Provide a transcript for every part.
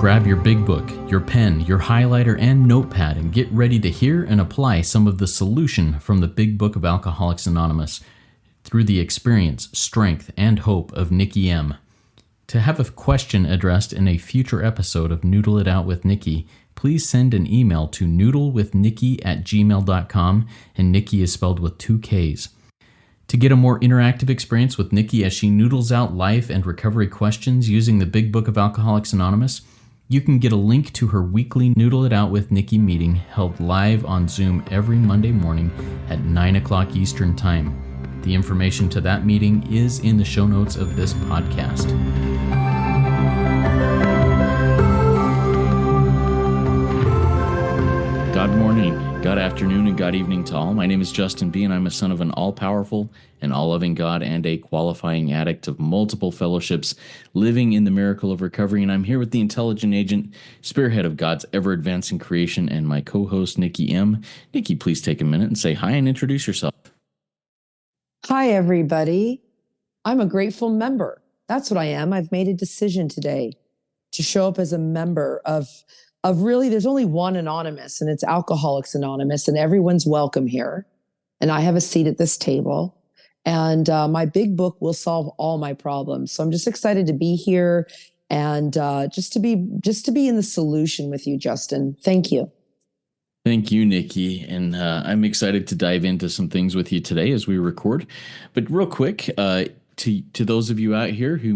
grab your big book, your pen, your highlighter, and notepad and get ready to hear and apply some of the solution from the Big Book of Alcoholics Anonymous through the experience, strength, and hope of Nikki M. To have a question addressed in a future episode of Noodle It Out with Nikki, please send an email to noodlewithnikki@gmail.com, and Nikki is spelled with 2 Ks. To get a more interactive experience with Nikki as she noodles out life and recovery questions using the Big Book of Alcoholics Anonymous, you can get a link to her weekly Noodle It Out with Nikki meeting held live on Zoom every Monday morning at 9 o'clock Eastern Time. The information to that meeting is in the show notes of this podcast. God morning, God afternoon, and God evening to all. My name is Justin B., and I'm a son of an all-powerful and all-loving God and a qualifying addict of multiple fellowships, living in the miracle of recovery. And I'm here with the intelligent agent, spearhead of God's ever-advancing creation, and my co-host, Nikki M. Nikki, please take a minute and say hi and introduce yourself. Hi, everybody. I'm a grateful member. That's what I am. I've made a decision today to show up as a member of really, there's only one anonymous, and it's Alcoholics Anonymous, and everyone's welcome here. And I have a seat at this table, and my big book will solve all my problems. So I'm just excited to be here and just to be in the solution with you, Justin. Thank you. Thank you, Nikki. And I'm excited to dive into some things with you today as we record. But real quick, to those of you out here who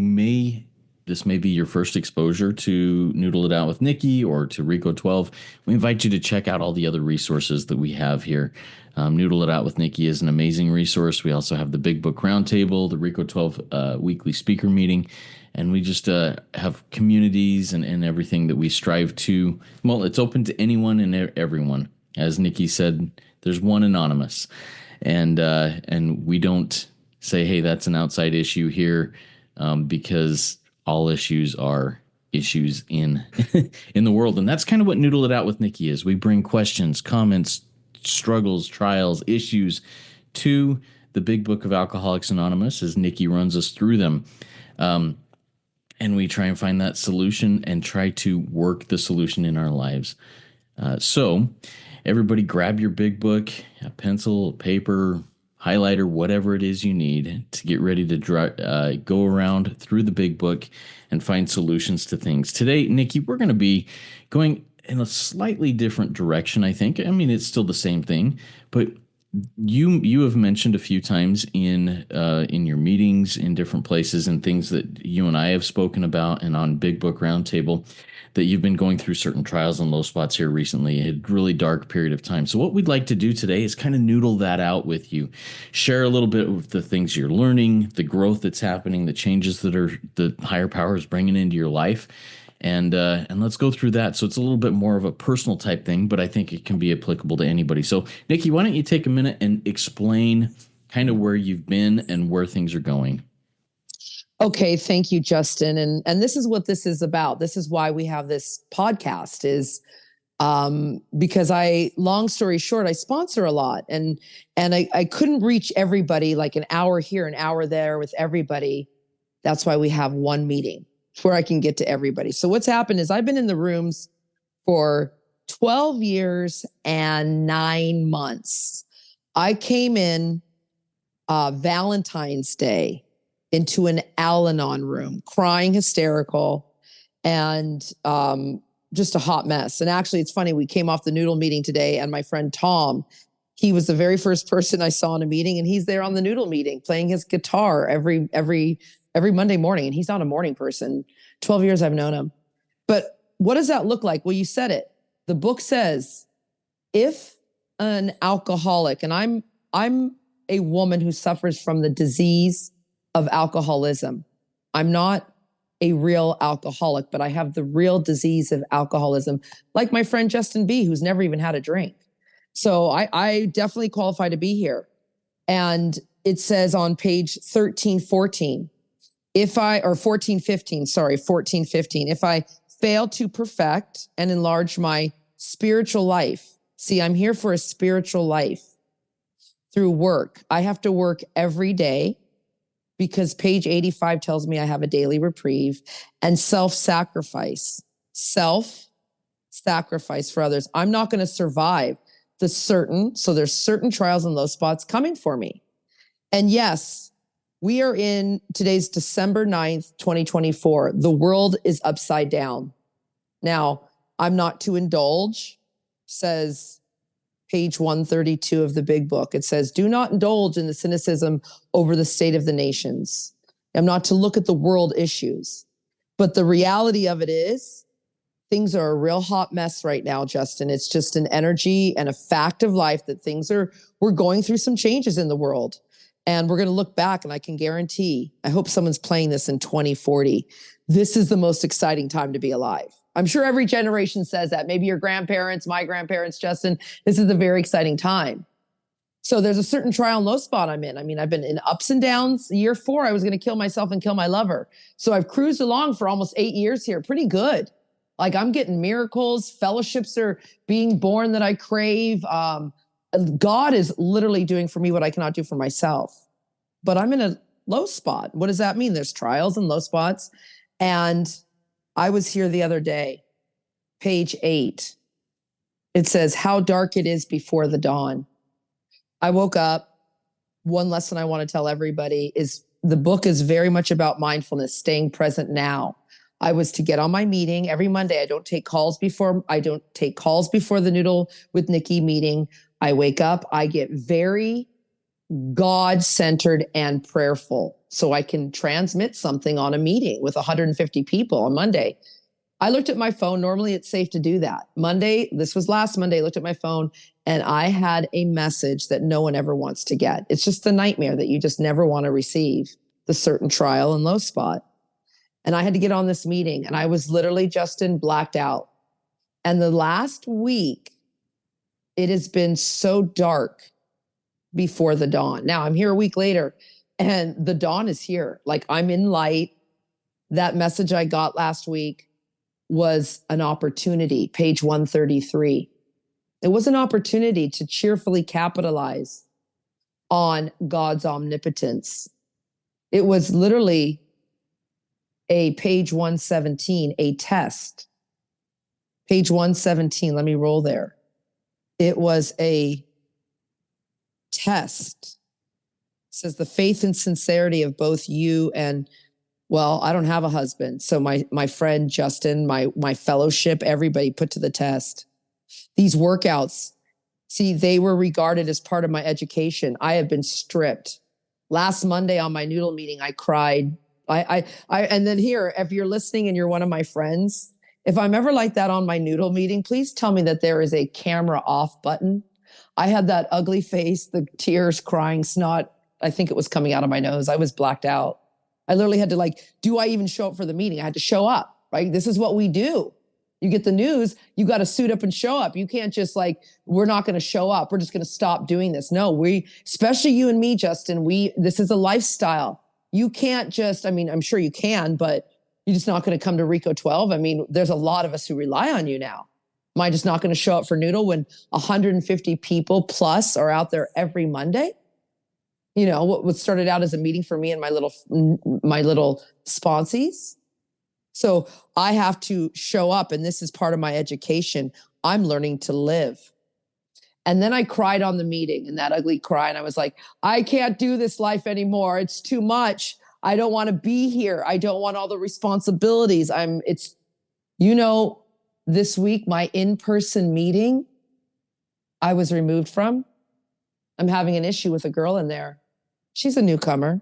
this may be your first exposure to Noodle It Out with Nikki or to Rico 12, we invite you to check out all the other resources that we have here. Noodle It Out with Nikki is an amazing resource. We also have the Big Book Roundtable, the Rico 12 weekly speaker meeting, and we just have communities and everything that we strive to. Well, it's open to anyone and everyone. As Nikki said, there's one anonymous, and we don't say, hey, that's an outside issue here, because all issues are issues in in the world. And that's kind of what Noodle It Out with Nikki is. We bring questions, comments, struggles, trials, issues to the Big Book of Alcoholics Anonymous as Nikki runs us through them. And we try and find that solution and try to work the solution in our lives. So everybody grab your big book, a pencil, paper, highlighter, whatever it is you need to get ready to go around through the big book and find solutions to things. Today, Nikki, we're going to be going in a slightly different direction, I think. I mean, it's still the same thing, but you have mentioned a few times in your meetings in different places and things that you and I have spoken about and on Big Book Roundtable that you've been going through certain trials and low spots here recently, a really dark period of time. So what we'd like to do today is kind of noodle that out with you, share a little bit of the things you're learning, the growth that's happening, the changes that are the higher power is bringing into your life. And let's go through that. So it's a little bit more of a personal type thing, but I think it can be applicable to anybody. So Nikki, why don't you take a minute and explain kind of where you've been and where things are going? Okay, thank you, Justin. And this is what this is about. This is why we have this podcast is because long story short, I sponsor a lot and I couldn't reach everybody like an hour here, an hour there with everybody. That's why we have one meeting where I can get to everybody. So what's happened is I've been in the rooms for 12 years and 9 months. I came in Valentine's Day into an Al-Anon room, crying hysterical and just a hot mess. And actually, it's funny, we came off the Noodle meeting today and my friend Tom, he was the very first person I saw in a meeting and he's there on the Noodle meeting playing his guitar every Monday morning. And he's not a morning person. 12 years I've known him. But what does that look like? Well, you said it. The book says, if an alcoholic, and I'm a woman who suffers from the disease of alcoholism. I'm not a real alcoholic, but I have the real disease of alcoholism, like my friend Justin B., who's never even had a drink. So I definitely qualify to be here. And it says on page 1314, 1415, if I fail to perfect and enlarge my spiritual life, see, I'm here for a spiritual life through work. I have to work every day because page 85 tells me I have a daily reprieve and self-sacrifice. self-sacrifice for others. I'm not going to survive so there's certain trials and low spots coming for me. And yes, we are in today's December 9th, 2024. The world is upside down. Now, I'm not to indulge, says page 132 of the big book. It says, do not indulge in the cynicism over the state of the nations. I'm not to look at the world issues. But the reality of it is, things are a real hot mess right now, Justin. It's just an energy and a fact of life that we're going through some changes in the world. And we're going to look back, and I can guarantee, I hope someone's playing this in 2040. This is the most exciting time to be alive. I'm sure every generation says that. Maybe your grandparents, my grandparents, Justin, this is a very exciting time. So there's a certain trial and low spot I'm in. I mean, I've been in ups and downs. Year 4, I was going to kill myself and kill my lover. So I've cruised along for almost 8 years here. Pretty good. Like, I'm getting miracles. Fellowships are being born that I crave. God is literally doing for me what I cannot do for myself. But I'm in a low spot. What does that mean? There's trials and low spots. And I was here the other day, page 8. It says, how dark it is before the dawn. I woke up. One lesson I want to tell everybody is the book is very much about mindfulness, staying present now. I was to get on my meeting every Monday. I don't take calls before the Noodle with Nikki meeting. I wake up, I get very God-centered and prayerful so I can transmit something on a meeting with 150 people on Monday. I looked at my phone. Normally it's safe to do that. This was last Monday, I looked at my phone and I had a message that no one ever wants to get. It's just the nightmare that you just never want to receive, the certain trial and low spot. And I had to get on this meeting and I was literally, Justin, blacked out. And the last week, it has been so dark before the dawn. Now I'm here a week later and the dawn is here. Like, I'm in light. That message I got last week was an opportunity, page 133. It was an opportunity to cheerfully capitalize on God's omnipotence. It was literally a page 117, a test. Page 117, let me roll there. It was a test. It says the faith and sincerity of both you and, well, I don't have a husband. So my friend Justin, my fellowship, everybody put to the test. These workouts, see, they were regarded as part of my education. I have been stripped. Last Monday on my Noodle meeting, I cried. And then here, if you're listening and you're one of my friends, if I'm ever like that on my Noodle meeting, please tell me that there is a camera off button. I had that ugly face, the tears, crying, snot. I think it was coming out of my nose. I was blacked out. I literally had to do I even show up for the meeting? I had to show up, right? This is what we do. You get the news, you got to suit up and show up. You can't just we're not going to show up. We're just going to stop doing this. No, especially you and me, Justin, this is a lifestyle. You can't just, I'm sure you can, but you're just not going to come to Rico 12. There's a lot of us who rely on you now. Am I just not going to show up for Noodle when 150 people plus are out there every Monday? You know, what started out as a meeting for me and my little sponsees. So I have to show up, and this is part of my education. I'm learning to live. And then I cried on the meeting, and that ugly cry, and I was like, I can't do this life anymore. It's too much. I don't want to be here. I don't want all the responsibilities. This week, my in-person meeting I was removed from, I'm having an issue with a girl in there. She's a newcomer.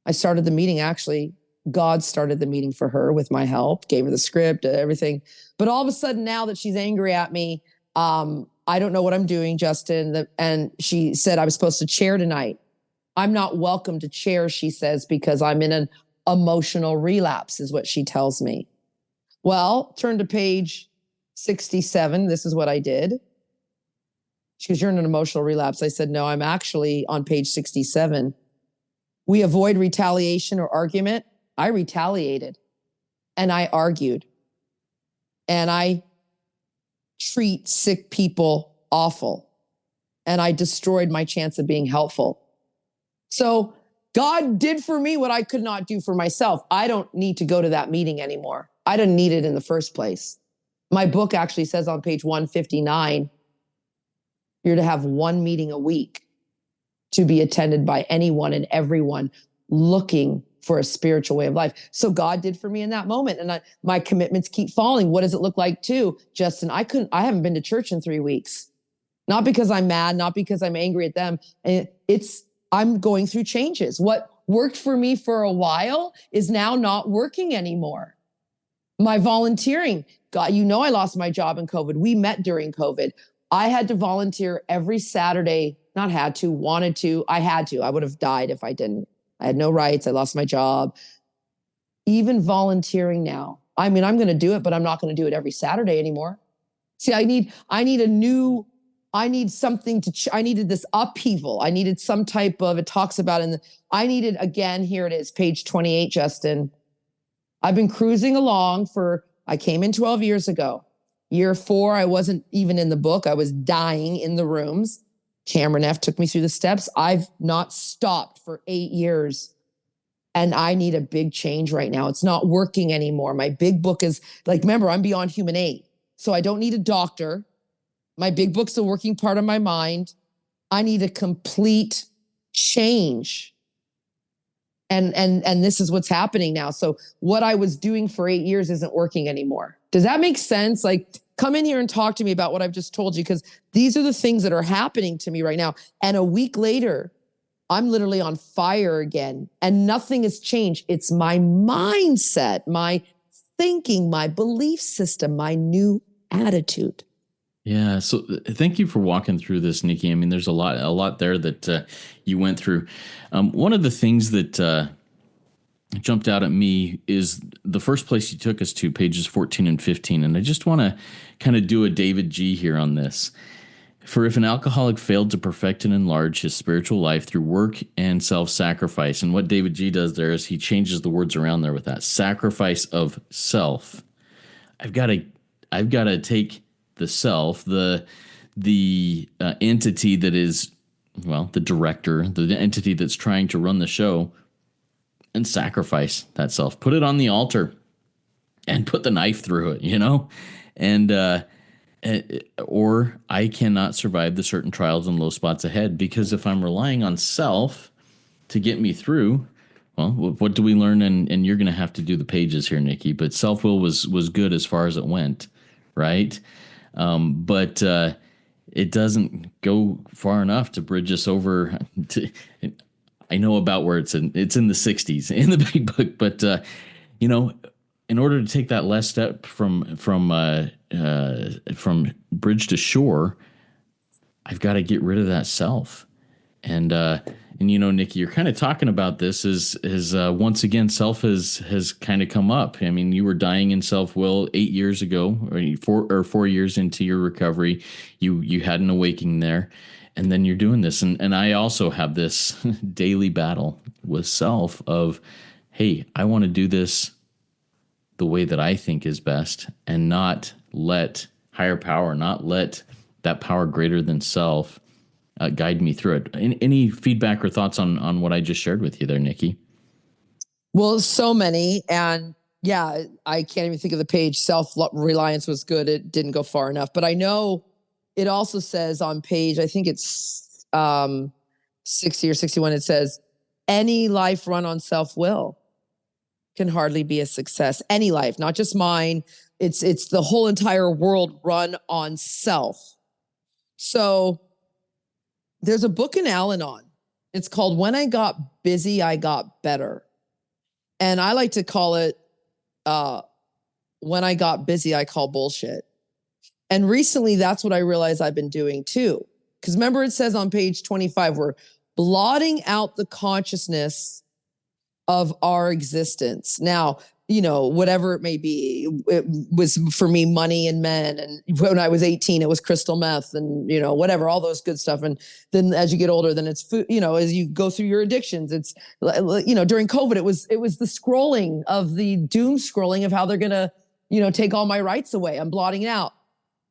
I started the meeting, actually. God started the meeting for her with my help, gave her the script, everything. But all of a sudden, now that she's angry at me, I don't know what I'm doing, Justin. And she said I was supposed to chair tonight. I'm not welcome to chair, she says, because I'm in an emotional relapse, is what she tells me. Well, turn to page 67. This is what I did. She goes, you're in an emotional relapse. I said, no, I'm actually on page 67. We avoid retaliation or argument. I retaliated and I argued and I treat sick people awful and I destroyed my chance of being helpful. So God did for me what I could not do for myself. I don't need to go to that meeting anymore. I didn't need it in the first place. My book actually says on page 159, you're to have one meeting a week to be attended by anyone and everyone looking for a spiritual way of life. So God did for me in that moment. And my commitments keep falling. What does it look like too? Justin, I haven't been to church in 3 weeks. Not because I'm mad, not because I'm angry at them. I'm going through changes. What worked for me for a while is now not working anymore. My volunteering, God, I lost my job in COVID. We met during COVID. I had to volunteer every Saturday, not had to, wanted to. I had to. I would have died if I didn't. I had no rights. I lost my job. Even volunteering now. I mean, I'm going to do it, but I'm not going to do it every Saturday anymore. See, I needed this upheaval. I needed some type of, it talks about again, here it is, page 28, Justin. I've been cruising along I came in 12 years ago. Year 4, I wasn't even in the book. I was dying in the rooms. Cameron F. took me through the steps. I've not stopped for 8 years. And I need a big change right now. It's not working anymore. My big book is remember, I'm beyond human aid. So I don't need a doctor. My big book's a working part of my mind. I need a complete change. And this is what's happening now. So what I was doing for 8 years isn't working anymore. Does that make sense? Come in here and talk to me about what I've just told you, because these are the things that are happening to me right now. And a week later, I'm literally on fire again, and nothing has changed. It's my mindset, my thinking, my belief system, my new attitude. Yeah. So thank you for walking through this, Nikki. I mean, there's a lot there that you went through. One of the things that jumped out at me is the first place you took us to, pages 14 and 15. And I just want to kind of do a David G here on this. For if an alcoholic failed to perfect and enlarge his spiritual life through work and self-sacrifice, and what David G does there is he changes the words around there with that sacrifice of self. I've got to take the self, the entity that is, the director, the entity that's trying to run the show, and sacrifice that self, put it on the altar and put the knife through it, and or I cannot survive the certain trials and low spots ahead, because if I'm relying on self to get me through, well, what do we learn? And you're going to have to do the pages here, Nikki, but self-will was good as far as it went, right? But it doesn't go far enough to bridge us over to, I know about where it's in the 60s in the big book, but in order to take that last step from bridge to shore, I've got to get rid of that self. And Nikki, you're kind of talking about this as once again, self has kind of come up. I mean, you were dying in self-will 8 years ago, or 4 years into your recovery. You had an awakening there, and then you're doing this. And I also have this daily battle with self of, hey, I want to do this the way that I think is best, and not let higher power, not let that power greater than self guide me through it. Any feedback or thoughts on what I just shared with you there, Nikki? Well, so many. And yeah, I can't even think of the page. Self-reliance was good. It didn't go far enough. But I know it also says on page, I think it's 60 or 61, it says, any life run on self-will can hardly be a success. Any life, not just mine. It's the whole entire world run on self. So there's a book in Al-Anon. It's called When I Got Busy, I Got Better. And I like to call it, when I got busy, I call bullshit. And recently, that's what I realized I've been doing too. Because remember, it says on page 25, we're blotting out the consciousness of our existence. Now, whatever it may be, it was for me, money and men. And when I was 18, it was crystal meth and, whatever, all those good stuff. And then as you get older, then it's food, as you go through your addictions, it's, during COVID, it was the scrolling of the doom scrolling of how they're going to, take all my rights away. I'm blotting it out.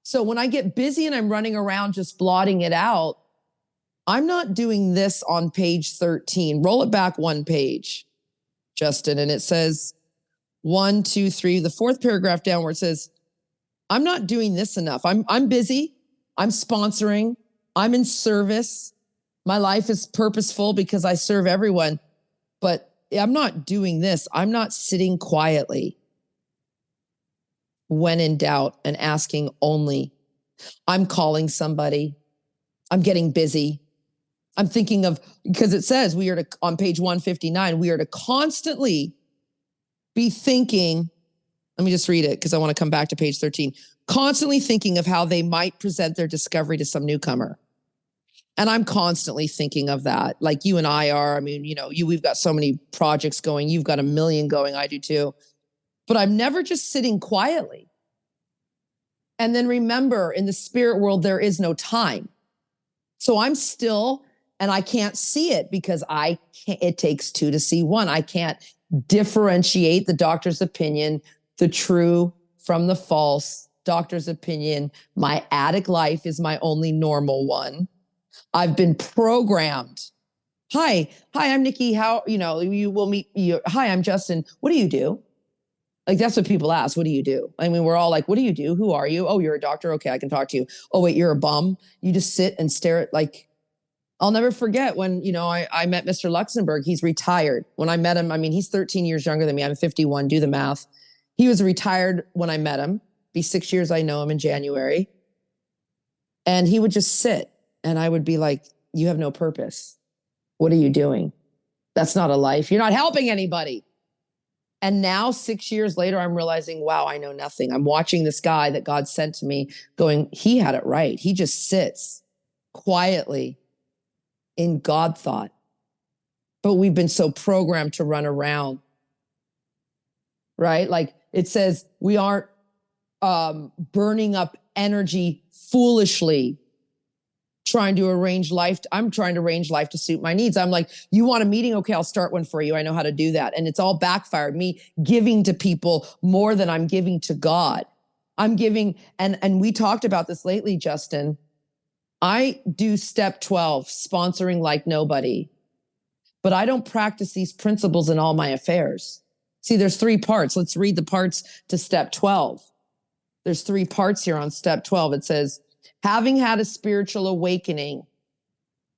So when I get busy and I'm running around just blotting it out, I'm not doing this on page 13. Roll it back one page, Justin. And it says, one, two, three, the fourth paragraph down where it says, I'm not doing this enough. I'm busy. I'm sponsoring. I'm in service. My life is purposeful because I serve everyone, but I'm not doing this. I'm not sitting quietly when in doubt and asking only. I'm calling somebody. I'm getting busy. I'm thinking of, because it says we are to, on page 159, we are to constantly be thinking, let me just read it because I want to come back to page 13, constantly thinking of how they might present their discovery to some newcomer. And I'm constantly thinking of that, like you and I are. I mean, we've got so many projects going. You've got a million going. I do too. But I'm never just sitting quietly. And then remember, in the spirit world, there is no time. So I'm still, and I can't see it because it takes two to see one. I can't differentiate the doctor's opinion, the true from the false doctor's opinion. My addict life is my only normal one. I've been programmed. Hi, I'm Nikki. How, you will meet you. Hi, I'm Justin. What do you do? Like, that's what people ask. What do you do? I mean, we're all like, what do you do? Who are you? Oh, you're a doctor. Okay, I can talk to you. Oh, wait, you're a bum. You just sit and stare at, like, I'll never forget when, I met Mr. Luxembourg. He's retired. When I met him, I mean, he's 13 years younger than me. I'm 51. Do the math. He was retired when I met him. Be 6 years I know him in January. And he would just sit. And I would be like, you have no purpose. What are you doing? That's not a life. You're not helping anybody. And now 6 years later, I'm realizing, wow, I know nothing. I'm watching this guy that God sent to me going, he had it right. He just sits quietly in God thought. But we've been so programmed to run around, right? Like it says, we aren't burning up energy foolishly, trying to arrange life. I'm trying to arrange life to suit my needs. I'm like, you want a meeting? Okay, I'll start one for you. I know how to do that. And it's all backfired. Me giving to people more than I'm giving to God. I'm giving, and we talked about this lately, Justin. I do step 12, sponsoring like nobody, but I don't practice these principles in all my affairs. See, there's 3 parts. Let's read the parts to step 12. There's 3 parts here on step 12. It says, having had a spiritual awakening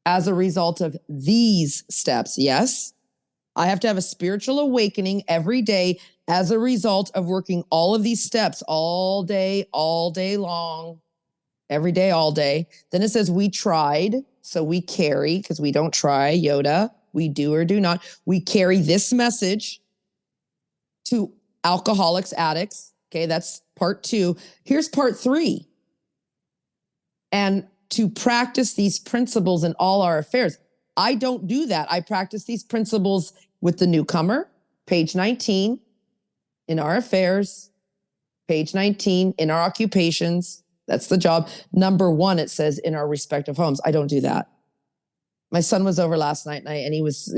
as a result of these steps. Yes, I have to have a spiritual awakening every day as a result of working all of these steps all day long, every day, all day. Then it says we tried. So we carry, because we don't try, Yoda, we do or do not. We carry this message to alcoholics, addicts. Okay, that's part 2. Here's part 3. And to practice these principles in all our affairs. I don't do that. I practice these principles with the newcomer, page 19, in our affairs, page 19, in our occupations. That's the job. Number 1, it says in our respective homes. I don't do that. My son was over last night and he was,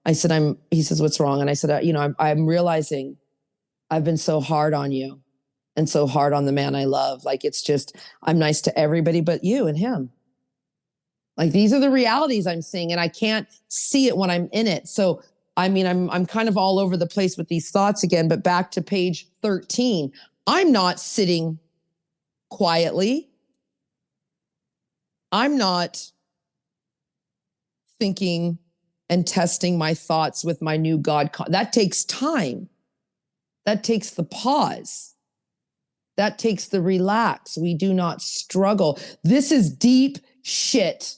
I said, he says, what's wrong? And I said, I'm realizing I've been so hard on you. And so hard on the man I love. Like, it's just, I'm nice to everybody but you and him. Like, these are the realities I'm seeing, and I can't see it when I'm in it. So, I mean, I'm kind of all over the place with these thoughts again, but back to page 13. I'm not sitting quietly. I'm not thinking and testing my thoughts with my new God. That takes time. That takes the pause. That takes the relax. We do not struggle. This is deep shit.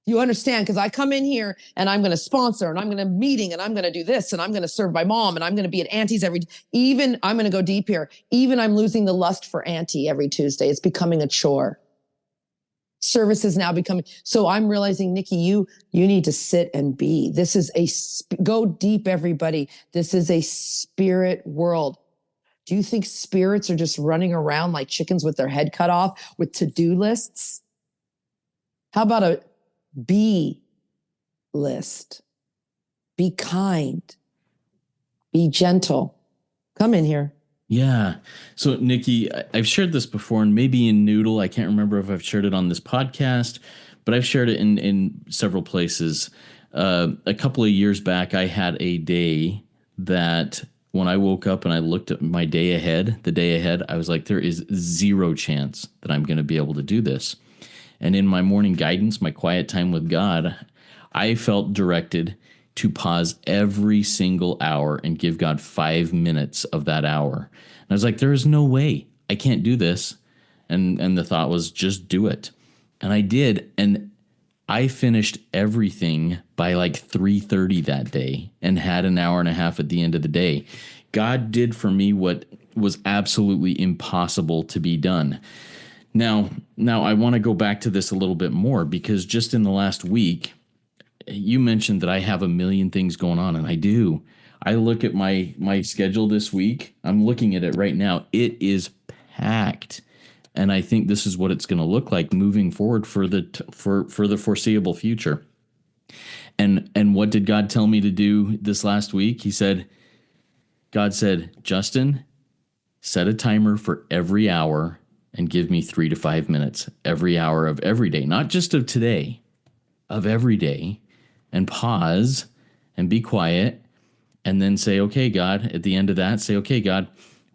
You understand? Because I come in here and I'm going to sponsor and I'm going to meeting and I'm going to do this and I'm going to serve my mom and I'm going to be at Auntie's even I'm going to go deep here. Even I'm losing the lust for Auntie every Tuesday. It's becoming a chore. Service is now becoming. So I'm realizing, Nikki, you need to sit and be. This is go deep, everybody. This is a spirit world. Do you think spirits are just running around like chickens with their head cut off with to-do lists? How about a be list? Be kind. Be gentle. Come in here. Yeah. So, Nikki, I've shared this before, and maybe in Noodle. I can't remember if I've shared it on this podcast, but I've shared it in several places. A couple of years back, I had a day that when I woke up and I looked at my day ahead, the day ahead, I was like, there is zero chance that I'm going to be able to do this. And in my morning guidance, my quiet time with God, I felt directed to pause every single hour and give God 5 minutes of that hour. And I was like, there is no way I can't do this. And the thought was, just do it. And I did. And I finished everything by like 3:30 that day and had an hour and a half at the end of the day. God did for me what was absolutely impossible to be done. Now I want to go back to this a little bit more because just in the last week, you mentioned that I have a million things going on, and I do. I look at my schedule this week. I'm looking at it right now. It is packed, and I think this is what it's going to look like moving forward for the foreseeable future. And what did God tell me to do this last week? God said, Justin, set a timer for every hour and give me 3 to 5 minutes every hour of every day, not just of today, of every day, and pause and be quiet. And then say, okay, God, at the end of that, say, okay, God,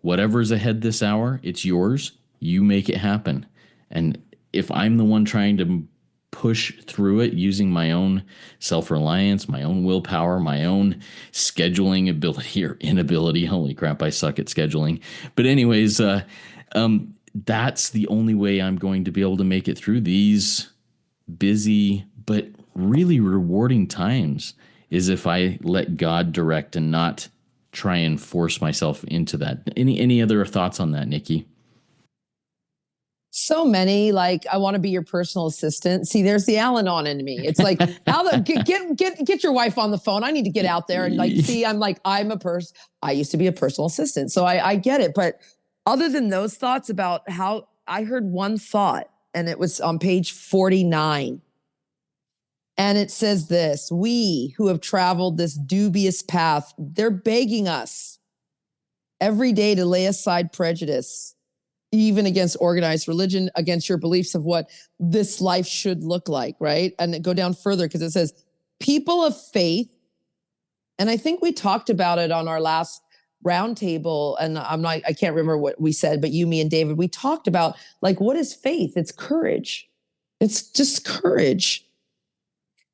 whatever's ahead this hour, it's yours. You make it happen. And if I'm the one trying to push through it using my own self-reliance, my own willpower, my own scheduling ability or inability, holy crap, I suck at scheduling. But anyways, that's the only way I'm going to be able to make it through these busy but really rewarding times is if I let God direct and not try and force myself into that. Any other thoughts on that, Nikki? So many, like, I want to be your personal assistant. See, there's the Al-Anon in me. It's like, get your wife on the phone. I need to get out there and like, see, I'm a person. I used to be a personal assistant. So I get it. But other than those thoughts about how I heard one thought, and it was on page 49. And it says this: we who have traveled this dubious path, they're begging us every day to lay aside prejudice, even against organized religion, against your beliefs of what this life should look like, right? And go down further because it says, people of faith, and I think we talked about it on our last roundtable, and I can't remember what we said, but you, me, and David, we talked about like, what is faith? It's courage. It's just courage.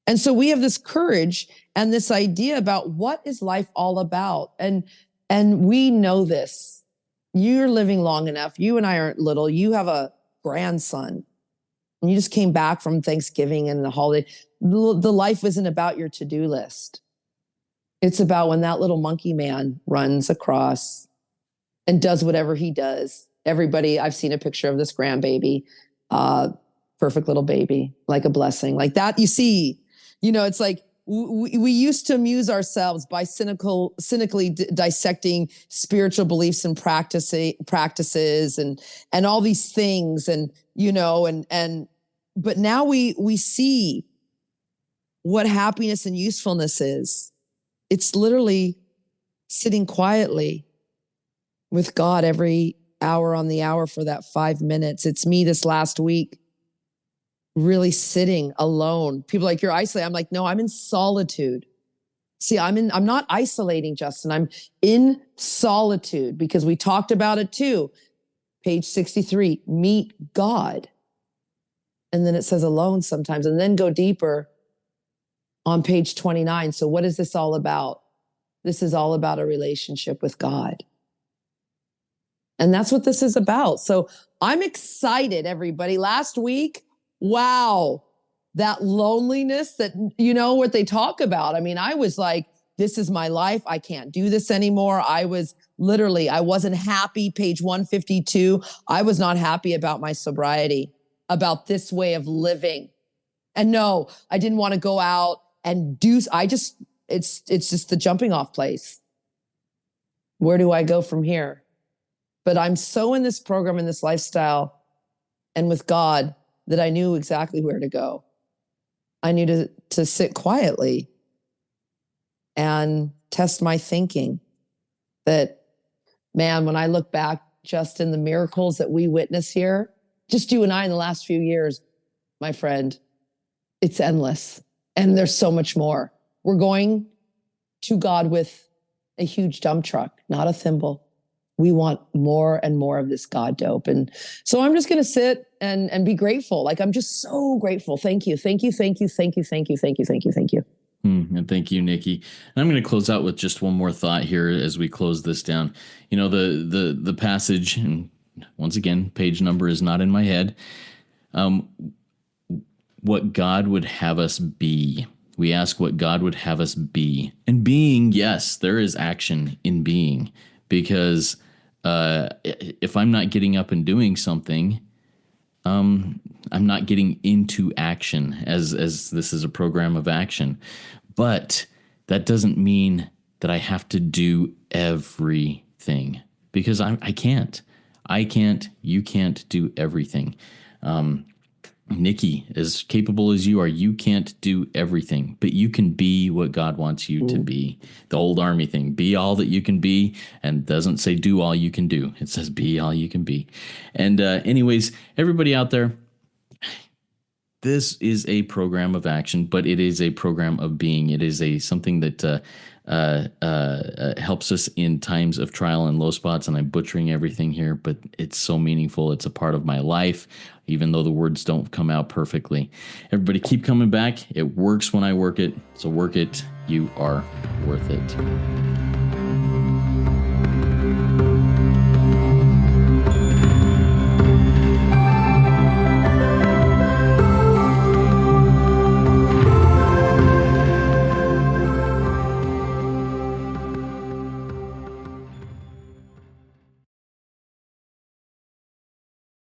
And so we have this courage and this idea about what is life all about. And we know this. You're living long enough. You and I aren't little. You have a grandson. And you just came back from Thanksgiving and the holiday. The life isn't about your to-do list. It's about when that little monkey man runs across and does whatever he does. Everybody, I've seen a picture of this grandbaby, perfect little baby, like a blessing, like that. You see, it's like we used to amuse ourselves by cynically dissecting spiritual beliefs and practices and all these things, and but now we see what happiness and usefulness is. It's literally sitting quietly with God every hour on the hour for that 5 minutes. It's me this last week, really sitting alone. People are like, you're isolated. I'm like, no, I'm in solitude. See, I'm not isolating, Justin. I'm in solitude because we talked about it too. Page 63, meet God. And then it says alone sometimes, and then go deeper on page 29. So what is this all about? This is all about a relationship with God. And that's what this is about. So I'm excited, everybody. Last week, wow, that loneliness that, what they talk about. I mean, I was like, this is my life. I can't do this anymore. I wasn't happy. Page 152. I was not happy about my sobriety, about this way of living. And no, I didn't want to go out and it's just the jumping off place. Where do I go from here? But I'm so in this program, in this lifestyle, and with God, that I knew exactly where to go. I knew to sit quietly and test my thinking. That, man, when I look back, Justin, the miracles that we witness here, just you and I in the last few years, my friend, it's endless. And there's so much more. We're going to God with a huge dump truck, not a thimble. We want more and more of this God dope. And so I'm just going to sit and be grateful. Like, I'm just so grateful. Thank you. Thank you. Thank you. Thank you. Thank you. Thank you. Thank you. Thank you. And thank you, Nikki. And I'm going to close out with just one more thought here as we close this down. You know, the passage, and once again, page number is not in my head. What God would have us be. We ask what God would have us be. And being, yes, there is action in being, because if I'm not getting up and doing something, I'm not getting into action, as this is a program of action. But that doesn't mean that I have to do everything, because I can't. I can't. You can't do everything. Nikki, as capable as you are, you can't do everything, but you can be what God wants you to be. The old army thing, be all that you can be, and doesn't say do all you can do. It says be all you can be. And anyways, everybody out there, this is a program of action, but it is a program of being. It is something that helps us in times of trial and low spots. And I'm butchering everything here, but it's so meaningful. It's a part of my life, even though the words don't come out perfectly. Everybody keep coming back. It works when I work it. So work it. You are worth it.